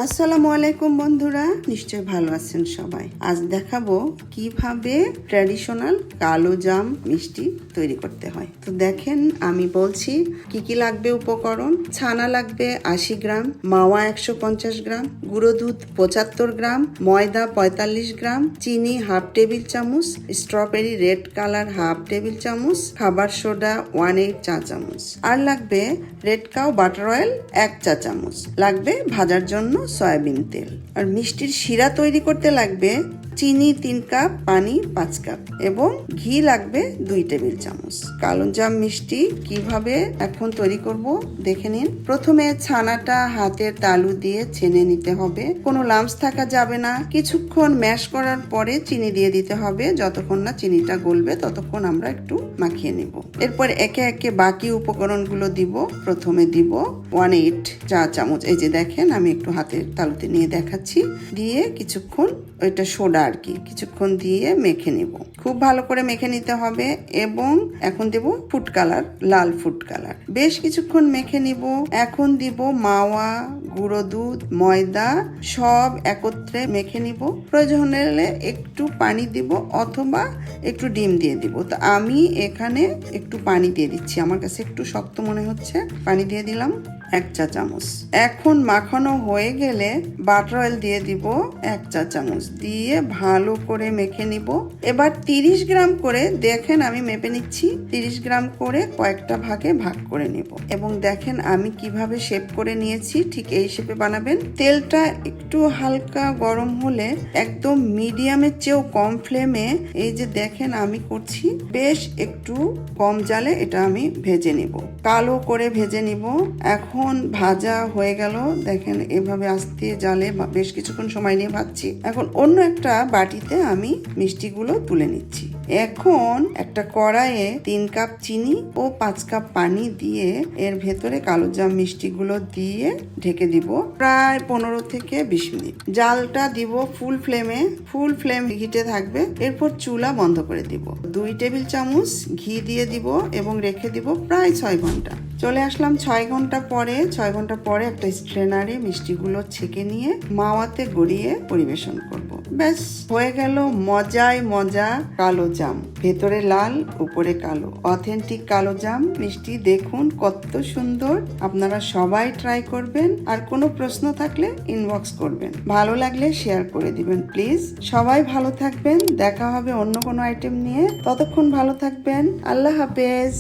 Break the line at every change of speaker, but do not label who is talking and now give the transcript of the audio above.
আসসালামু আলাইকুম বন্ধুরা, নিশ্চয় ভালো আছেন সবাই। আজ দেখাবো কিভাবে ট্র্যাডিশনাল কালো জাম মিষ্টি তৈরি করতে হয়। তো দেখেন, আমি বলছি কি কি লাগবে। উপকরণ: ছানা লাগবে 80 গ্রাম, মাওয়া 150 গ্রাম, গুঁড়ো দুধ 75 গ্রাম, ময়দা 45 গ্রাম, চিনি হাফ টেবিল চামচ, strawberry red colour half table চামচ, খাবার সোডা 1/8 চা চামচ। আর লাগবে রেড কাউ বাটার অয়েল 1 চা চামচ। লাগবে ভাজার জন্য সয়াবিন তেল। আর মিষ্টির শিরা তৈরি করতে লাগবে চিনি 3 কাপ, পানি 5 কাপ এবং ঘি লাগবে 2 টেবিল চামচ। কালো জাম মিষ্টি কিভাবে এখন তৈরি করব দেখে নিন। প্রথমে ছানাটা হাতের তালু দিয়ে ছেনে নিতে হবে, কোনো লাম্পস থাকা যাবে না। কিছুক্ষণ ম্যাশ করার পরে চিনি দিয়ে দিতে হবে, যতক্ষণ না চিনিটা গলবে ততক্ষণ আমরা একটু মাখিয়ে নেব। এরপর একে একে বাকি উপকরণগুলো দিব। প্রথমে দিব 1/8 চা চামচ, এই যে দেখেন আমি একটু হাতের তালুতে নিয়ে দেখাচ্ছি, দিয়ে কিছুক্ষণ ওইটা সোডা আর কি কিছুক্ষণ দিয়ে মেখে নিব। খুব ভালো করে মেখে নিতে হবে। এবং এখন দেব ফুড কালার, লাল ফুড কালার। বেশ কিছুক্ষণ মেখে নিব। এখন দিব মাওয়া, গুঁড়ো দুধ, ময়দা সব একত্রে মেখে নিব। প্রয়োজন হলে একটু পানি দিব অথবা একটু ডিম দিয়ে দিব। তো আমি এখানে একটু পানি দিয়ে দিচ্ছি, আমার কাছে একটু শক্ত মনে হচ্ছে, পানি দিয়ে দিলাম 1 চা চামচ। এখন মাখানো হয়ে গেলে বাটার অয়েল দিয়ে দিব 1 চা চামচ, দিয়ে ভালো করে মেখে নিব। এবার 30 গ্রাম করে, দেখেন আমি মেপে নিচ্ছি, 30 গ্রাম করে কয়েকটা ভাগে ভাগ করে নিব। এবং দেখেন আমি কিভাবে শেপ করে নিয়েছি, ঠিক এই শেপে বানাবেন। তেলটা একটু হালকা গরম হলে একদম মিডিয়ামের চেয়েও কম ফ্লেমে, এই যে দেখেন আমি করছি, বেশ একটু কম জালে এটা আমি ভেজে নিব, কালো করে ভেজে নিব। এখন ভাজা হয়ে গেল, দেখেন এভাবে আস্তে জালে বেশ কিছুক্ষণ সময় নিয়ে ভাজছি। এখন অন্য একটা বাটিতে আমি মিষ্টিগুলো তুলে নিচ্ছি। এখন একটা কড়াইয়ে 3 কাপ চিনি ও 5 কাপ পানি দিয়ে এর ভেতরে কালো জাম মিষ্টিগুলো দিয়ে ঢেকে দিব প্রায় 15 থেকে 20 মিনিট। জালটা দিব ফুল ফ্লেমে, ফুল ফ্লেম হিটে থাকবে। এরপর চুলা বন্ধ করে দিব। 2 টেবিল চামচ ঘি দিয়ে দিব এবং রেখে দিব প্রায় 6 ঘন্টা। চলে আসলাম 6 ঘন্টা পরে। 6 ঘন্টা পরে একটা স্ট্রেনারে মিষ্টিগুলো ছেঁকে নিয়ে মাওয়াতে গড়িয়ে পরিবেশন করব। ব্যাস হয়ে গেল মজায় মজা কালো জাম, ভেতরে লাল উপরে কালো, অথেন্টিক কালো জাম মিষ্টি। দেখুন কত সুন্দর। আপনারা সবাই ট্রাই করবেন। আর কোনো প্রশ্ন থাকলে ইনবক্স করবেন, ভালো লাগলে শেয়ার করে দিবেন প্লিজ। সবাই ভালো থাকবেন, দেখা হবে অন্য কোনো আইটেম নিয়ে। ততক্ষণ ভালো থাকবেন। আল্লাহ হাফেজ।